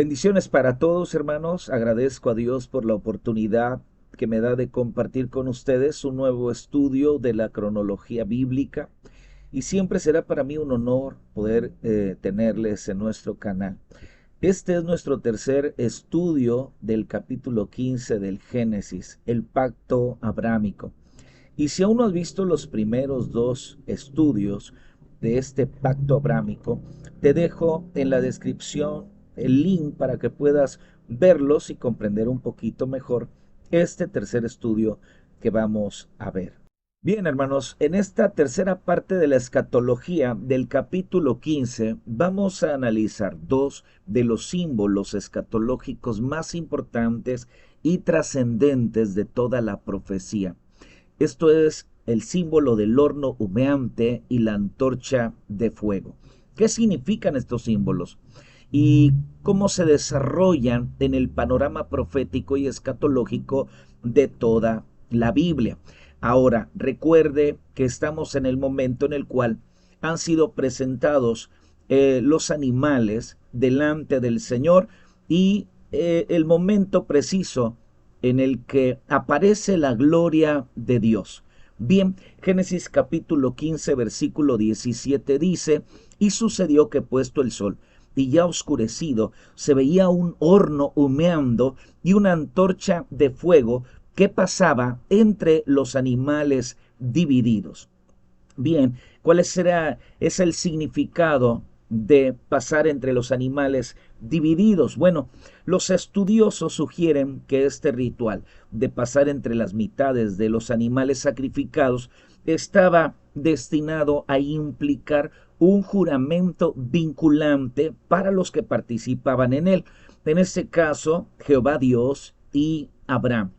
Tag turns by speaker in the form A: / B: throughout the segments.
A: Bendiciones para todos, hermanos. Agradezco a Dios por la oportunidad que me da de compartir con ustedes un nuevo estudio de la cronología bíblica. Y siempre será para mí un honor poder tenerles en nuestro canal. Este es nuestro tercer estudio del capítulo 15 del Génesis, el pacto abrámico. Y si aún no has visto los primeros dos estudios de este pacto abrámico, te dejo en la descripción el link para que puedas verlos y comprender un poquito mejor este tercer estudio que vamos a ver. Bien, hermanos, en esta tercera parte de la escatología del capítulo 15 vamos a analizar dos de los símbolos escatológicos más importantes y trascendentes de toda la profecía. Esto es el símbolo del horno humeante y la antorcha de fuego. ¿Qué significan estos símbolos? Y cómo se desarrollan en el panorama profético y escatológico de toda la Biblia. Ahora, recuerde que estamos en el momento en el cual han sido presentados los animales delante del Señor y el momento preciso en el que aparece la gloria de Dios. Bien, Génesis capítulo 15, versículo 17 dice, y sucedió que puesto el sol y ya oscurecido, se veía un horno humeando y una antorcha de fuego que pasaba entre los animales divididos. Bien, es el significado de pasar entre los animales divididos? Bueno, los estudiosos sugieren que este ritual de pasar entre las mitades de los animales sacrificados estaba destinado a implicar un juramento vinculante para los que participaban en él. En este caso, Jehová Dios y Abraham.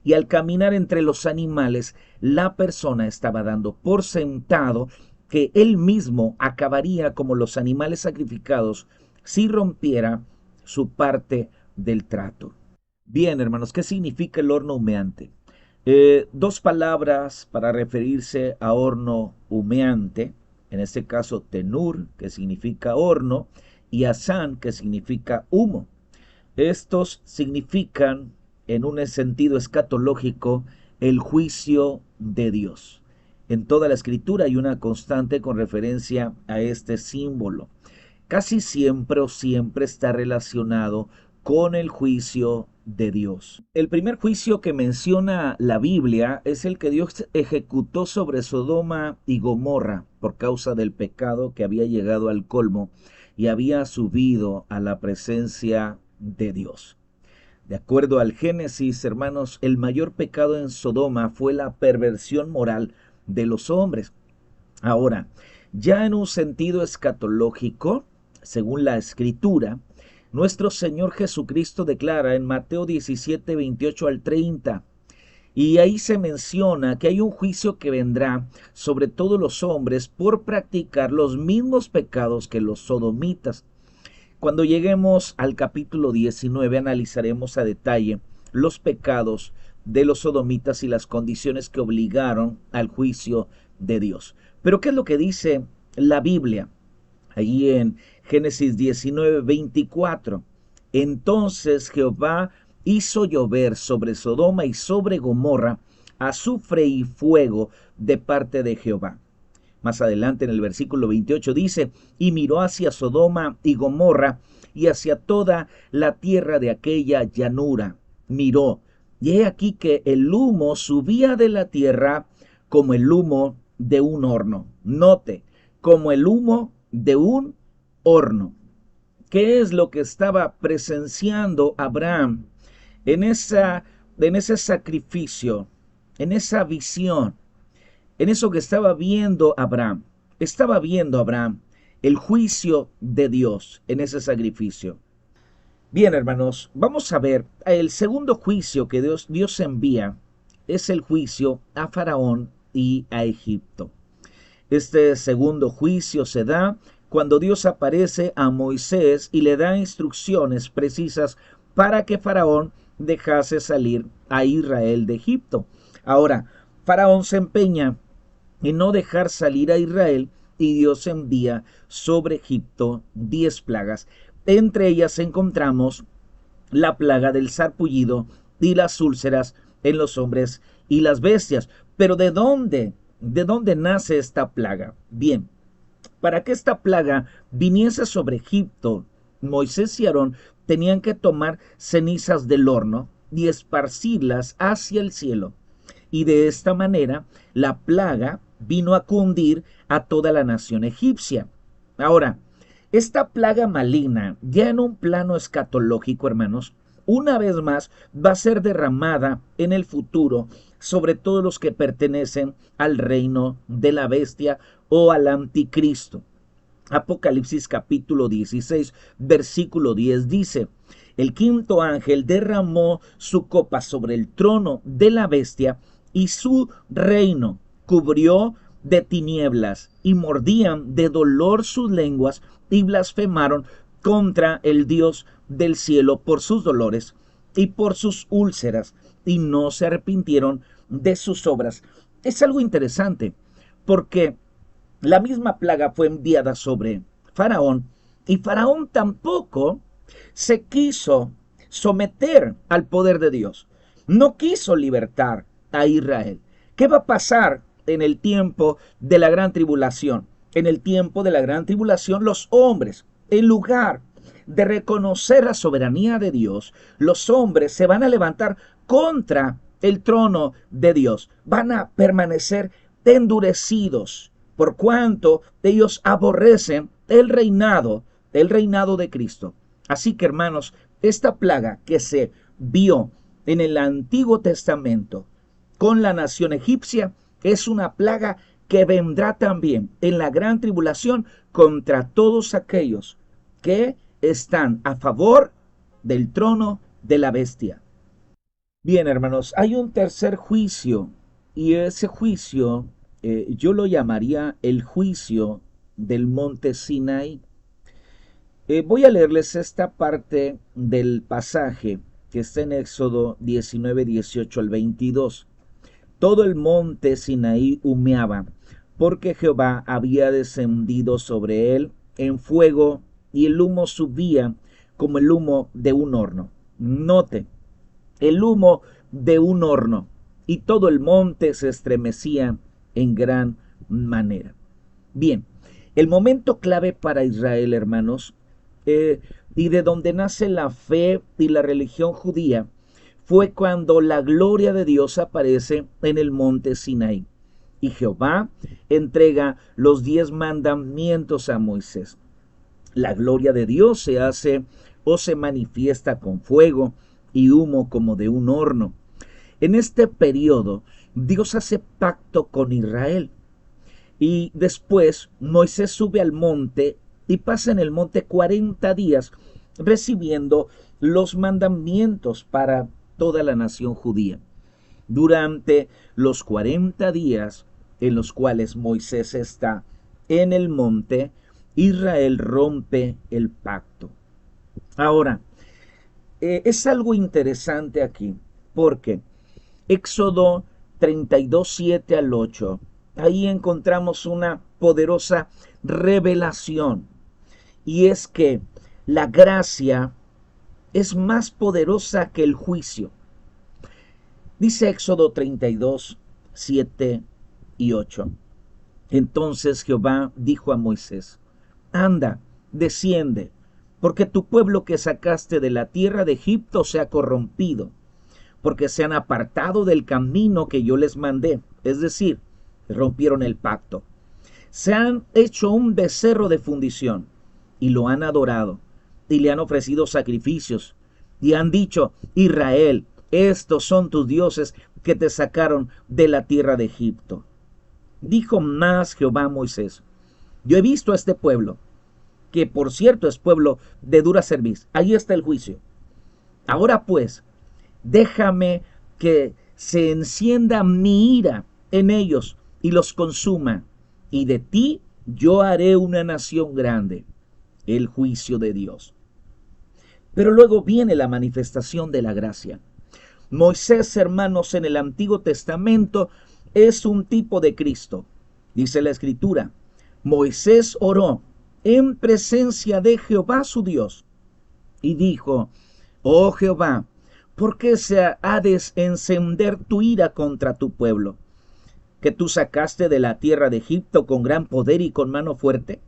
A: Y al caminar entre los animales, la persona estaba dando por sentado que él mismo acabaría como los animales sacrificados si rompiera su parte del trato. Bien, hermanos, ¿qué significa el horno humeante? Dos palabras para referirse a horno humeante, en este caso tenur, que significa horno, y asán, que significa humo. Estos significan, en un sentido escatológico, el juicio de Dios. En toda la escritura hay una constante con referencia a este símbolo. Casi siempre o siempre está relacionado con el juicio de Dios. El primer juicio que menciona la Biblia es el que Dios ejecutó sobre Sodoma y Gomorra por causa del pecado que había llegado al colmo y había subido a la presencia de Dios. De acuerdo al Génesis, hermanos, el mayor pecado en Sodoma fue la perversión moral de los hombres. Ahora, ya en un sentido escatológico, según la Escritura, nuestro Señor Jesucristo declara en Mateo 17, 28 al 30, y ahí se menciona que hay un juicio que vendrá sobre todos los hombres por practicar los mismos pecados que los sodomitas. Cuando lleguemos al capítulo 19 analizaremos a detalle los pecados de los sodomitas y las condiciones que obligaron al juicio de Dios. Pero ¿qué es lo que dice la Biblia? Allí en Génesis 19, 24. Entonces Jehová hizo llover sobre Sodoma y sobre Gomorra azufre y fuego de parte de Jehová. Más adelante en el versículo 28 dice, y miró hacia Sodoma y Gomorra y hacia toda la tierra de aquella llanura. Miró, y he aquí que el humo subía de la tierra como el humo de un horno. Note, como el humo de un horno. ¿Qué es lo que estaba presenciando Abraham en ese sacrificio, en esa visión? En eso que estaba viendo Abraham. Estaba viendo Abraham el juicio de Dios en ese sacrificio. Bien, hermanos, vamos a ver, el segundo juicio que Dios envía es el juicio a Faraón y a Egipto. Este segundo juicio se da cuando Dios aparece a Moisés y le da instrucciones precisas para que Faraón dejase salir a Israel de Egipto. Ahora, Faraón se empeña en no dejar salir a Israel y Dios envía sobre Egipto 10 plagas Entre ellas encontramos la plaga del sarpullido y las úlceras en los hombres y las bestias. Pero ¿de dónde? ¿De dónde nace esta plaga? Bien, para que esta plaga viniese sobre Egipto, Moisés y Aarón tenían que tomar cenizas del horno y esparcirlas hacia el cielo. Y de esta manera la plaga vino a cundir a toda la nación egipcia. Ahora, esta plaga maligna, ya en un plano escatológico, hermanos, una vez más va a ser derramada en el futuro sobre todos los que pertenecen al reino de la bestia o al anticristo. Apocalipsis capítulo 16, versículo 10 dice: el quinto ángel derramó su copa sobre el trono de la bestia y su reino cubrió de tinieblas, y mordían de dolor sus lenguas y blasfemaron contra el Dios del cielo por sus dolores y por sus úlceras, y no se arrepintieron de sus obras. Es algo interesante, porque la misma plaga fue enviada sobre Faraón, y Faraón tampoco se quiso someter al poder de Dios. No quiso libertar a Israel. ¿Qué va a pasar en el tiempo de la gran tribulación? En el tiempo de la gran tribulación, los hombres, en lugar de reconocer la soberanía de Dios, los hombres se van a levantar contra el trono de Dios. Van a permanecer endurecidos, por cuanto ellos aborrecen el reinado de Cristo. Así que, hermanos, esta plaga que se vio en el Antiguo Testamento con la nación egipcia es una plaga que vendrá también en la gran tribulación contra todos aquellos que están a favor del trono de la bestia. Bien, hermanos, hay un tercer juicio, y ese juicio yo lo llamaría el juicio del monte Sinaí. Voy a leerles esta parte del pasaje que está en Éxodo 19, 18 al 22. Todo el monte Sinaí humeaba, porque Jehová había descendido sobre él en fuego, y el humo subía como el humo de un horno. Note, el humo de un horno, y todo el monte se estremecía en gran manera. Bien, el momento clave para Israel, hermanos, y de donde nace la fe y la religión judía, fue cuando la gloria de Dios aparece en el monte Sinaí. Y Jehová entrega los 10 mandamientos a Moisés. La gloria de Dios se hace o se manifiesta con fuego y humo como de un horno. En este periodo, Dios hace pacto con Israel. Y después Moisés sube al monte y pasa en el monte 40 días recibiendo los mandamientos para toda la nación judía. Durante los 40 días en los cuales Moisés está en el monte, Israel rompe el pacto. Ahora, es algo interesante aquí, porque Éxodo 32, 7 al 8, ahí encontramos una poderosa revelación, y es que la gracia es más poderosa que el juicio. Dice Éxodo 32, 7 y 8. Entonces Jehová dijo a Moisés: anda, desciende, porque tu pueblo que sacaste de la tierra de Egipto se ha corrompido, porque se han apartado del camino que yo les mandé, es decir, rompieron el pacto. Se han hecho un becerro de fundición y lo han adorado, y le han ofrecido sacrificios, y han dicho: Israel, estos son tus dioses que te sacaron de la tierra de Egipto. Dijo más Jehová a Moisés: yo he visto a este pueblo, que por cierto es pueblo de dura cerviz. Ahí está el juicio. Ahora pues, déjame que se encienda mi ira en ellos y los consuma, y de ti yo haré una nación grande. El juicio de Dios. Pero luego viene la manifestación de la gracia. Moisés, hermanos, en el Antiguo Testamento es un tipo de Cristo. Dice la Escritura: Moisés oró en presencia de Jehová su Dios, y dijo: Oh Jehová, ¿por qué se ha de encender tu ira contra tu pueblo, que tú sacaste de la tierra de Egipto con gran poder y con mano fuerte?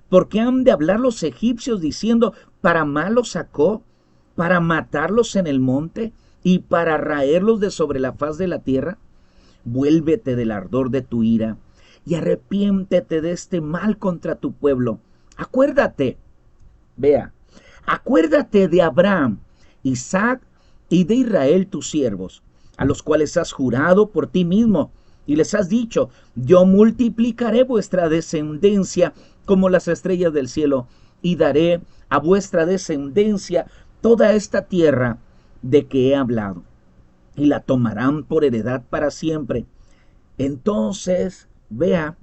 A: ¿Por qué han de hablar los egipcios diciendo: para mal los sacó, para matarlos en el monte y para raerlos de sobre la faz de la tierra? Vuélvete del ardor de tu ira y arrepiéntete de este mal contra tu pueblo. Acuérdate, vea, acuérdate de Abraham, Isaac y de Israel tus siervos, a los cuales has jurado por ti mismo y les has dicho: yo multiplicaré vuestra descendencia como las estrellas del cielo, y daré a vuestra descendencia toda esta tierra de que he hablado, y la tomarán por heredad para siempre. Entonces, vea,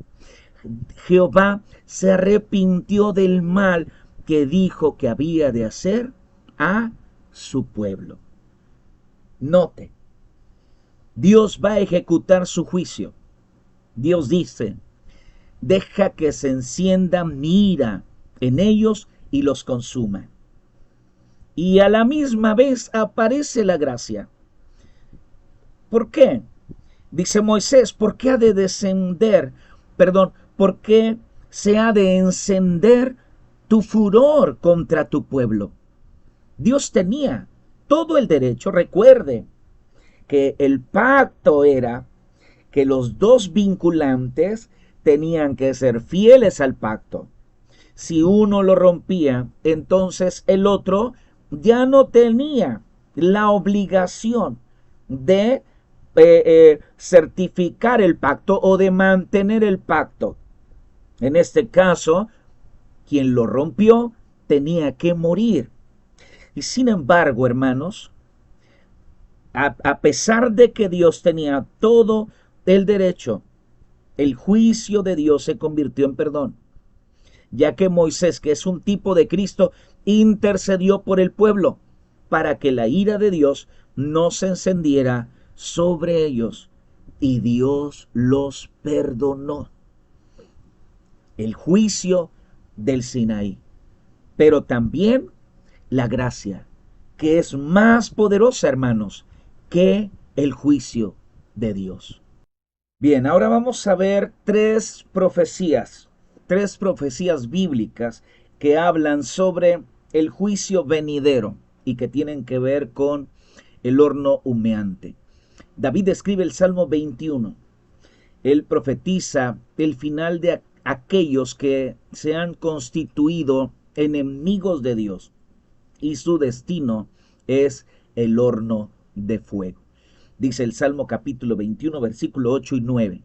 A: Jehová se arrepintió del mal que dijo que había de hacer a su pueblo. Note, Dios va a ejecutar su juicio. Dios dice: deja que se encienda mi ira en ellos y los consuma. Y a la misma vez aparece la gracia. ¿Por qué? Dice Moisés: ¿por qué ha de descender? ¿Por qué se ha de encender tu furor contra tu pueblo? Dios tenía todo el derecho. Recuerde que el pacto era que los dos vinculantes tenían que ser fieles al pacto. Si uno lo rompía, entonces el otro ya no tenía la obligación de certificar el pacto o de mantener el pacto. En este caso, quien lo rompió tenía que morir. Y sin embargo, hermanos, a pesar de que Dios tenía todo el derecho, el juicio de Dios se convirtió en perdón, ya que Moisés, que es un tipo de Cristo, intercedió por el pueblo para que la ira de Dios no se encendiera sobre ellos, y Dios los perdonó. El juicio del Sinaí, pero también la gracia, que es más poderosa, hermanos, que el juicio de Dios. Bien, ahora vamos a ver tres profecías bíblicas que hablan sobre el juicio venidero y que tienen que ver con el horno humeante. David escribe el Salmo 21. Él profetiza el final de aquellos que se han constituido enemigos de Dios, y su destino es el horno de fuego. Dice el Salmo capítulo 21, versículo 8 y 9.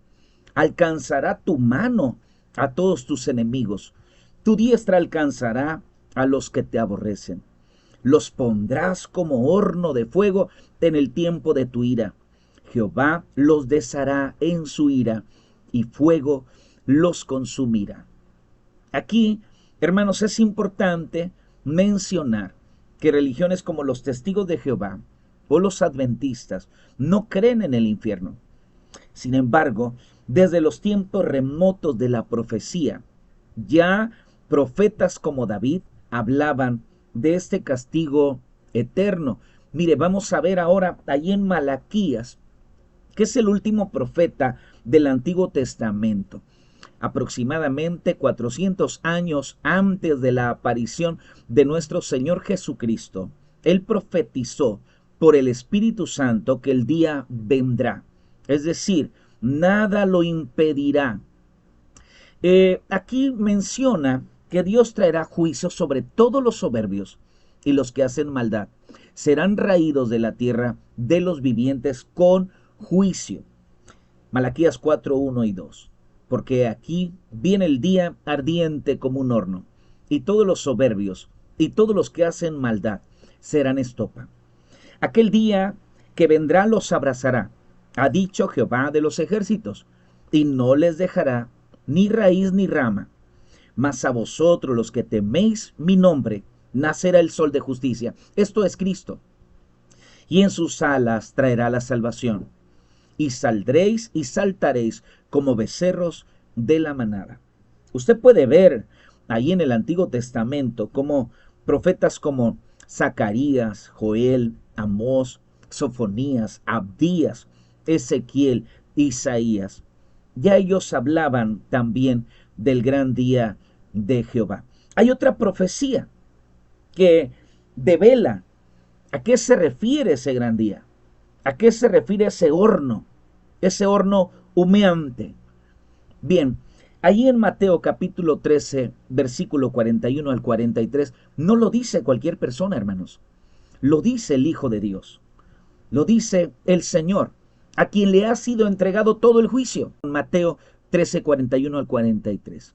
A: Alcanzará tu mano a todos tus enemigos, tu diestra alcanzará a los que te aborrecen. Los pondrás como horno de fuego en el tiempo de tu ira. Jehová los deshará en su ira, y fuego los consumirá. Aquí, hermanos, es importante mencionar que religiones como los Testigos de Jehová o los Adventistas no creen en el infierno. Sin embargo, desde los tiempos remotos de la profecía, ya profetas como David hablaban de este castigo eterno. Mire, vamos a ver ahora allí en Malaquías, que es el último profeta del Antiguo Testamento. Aproximadamente 400 años antes de la aparición de nuestro Señor Jesucristo, Él profetizó por el Espíritu Santo que el día vendrá. Es decir, nada lo impedirá. Aquí menciona que Dios traerá juicio sobre todos los soberbios, y los que hacen maldad serán raídos de la tierra de los vivientes con juicio. Malaquías 4, 1 y 2. Porque aquí viene el día ardiente como un horno, y todos los soberbios y todos los que hacen maldad serán estopa. Aquel día que vendrá los abrazará, ha dicho Jehová de los ejércitos, y no les dejará ni raíz ni rama. Mas a vosotros, los que teméis mi nombre, nacerá el sol de justicia. Esto es Cristo. Y en sus alas traerá la salvación. Y saldréis y saltaréis como becerros de la manada. Usted puede ver ahí en el Antiguo Testamento como profetas como Zacarías, Joel, Amós, Sofonías, Abdías, Ezequiel, Isaías. Ya ellos hablaban también del gran día de Jehová. Hay otra profecía que devela a qué se refiere ese gran día, a qué se refiere ese horno humeante. Bien, ahí en Mateo capítulo 13, versículo 41 al 43, no lo dice cualquier persona, hermanos. Lo dice el Hijo de Dios. Lo dice el Señor, a quien le ha sido entregado todo el juicio. Mateo 13, 41 al 43.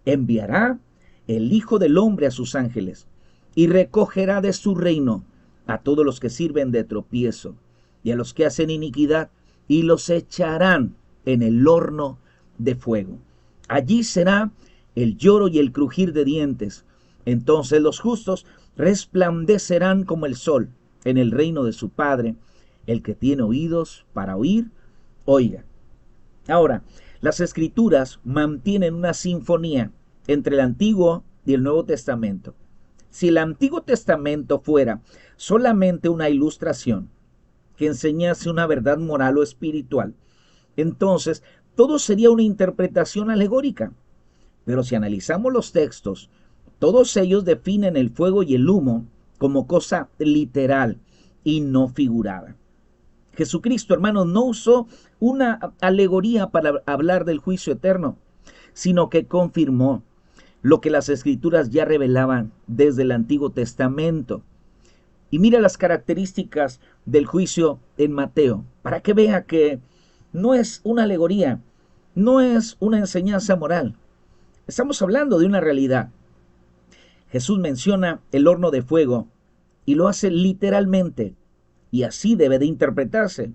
A: Enviará el Hijo del Hombre a sus ángeles y recogerá de su reino a todos los que sirven de tropiezo y a los que hacen iniquidad, y los echarán en el horno de fuego. Allí será el lloro y el crujir de dientes. Entonces los justos resplandecerán como el sol en el reino de su Padre. El que tiene oídos para oír, oiga. Ahora, las Escrituras mantienen una sinfonía entre el Antiguo y el Nuevo Testamento. Si el Antiguo Testamento fuera solamente una ilustración que enseñase una verdad moral o espiritual, entonces todo sería una interpretación alegórica. Pero si analizamos los textos, todos ellos definen el fuego y el humo como cosa literal y no figurada. Jesucristo, hermanos, no usó una alegoría para hablar del juicio eterno, sino que confirmó lo que las Escrituras ya revelaban desde el Antiguo Testamento. Y mira las características del juicio en Mateo, para que vea que no es una alegoría, no es una enseñanza moral. Estamos hablando de una realidad. Jesús menciona el horno de fuego y lo hace literalmente, y así debe de interpretarse.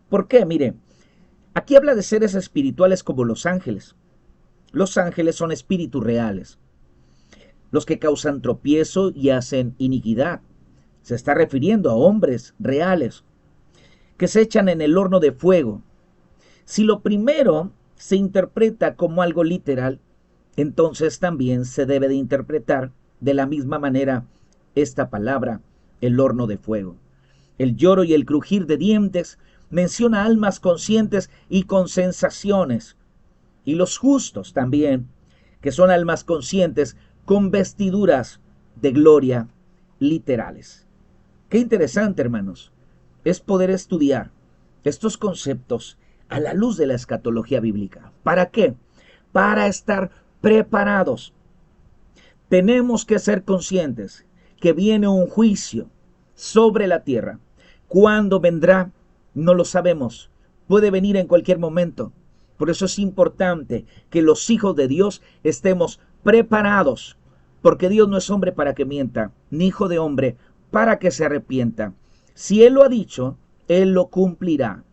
A: ¿Por qué? Mire, aquí habla de seres espirituales como los ángeles. Los ángeles son espíritus reales, los que causan tropiezo y hacen iniquidad. Se está refiriendo a hombres reales que se echan en el horno de fuego. Si lo primero se interpreta como algo literal, entonces también se debe de interpretar de la misma manera esta palabra, el horno de fuego. El lloro y el crujir de dientes menciona almas conscientes y con sensaciones. Y los justos también, que son almas conscientes con vestiduras de gloria literales. Qué interesante, hermanos, es poder estudiar estos conceptos a la luz de la escatología bíblica. ¿Para qué? Para estar preparados. Tenemos que ser conscientes que viene un juicio sobre la tierra. ¿Cuándo vendrá? No lo sabemos. Puede venir en cualquier momento. Por eso es importante que los hijos de Dios estemos preparados, porque Dios no es hombre para que mienta, ni hijo de hombre para que se arrepienta. Si Él lo ha dicho, Él lo cumplirá.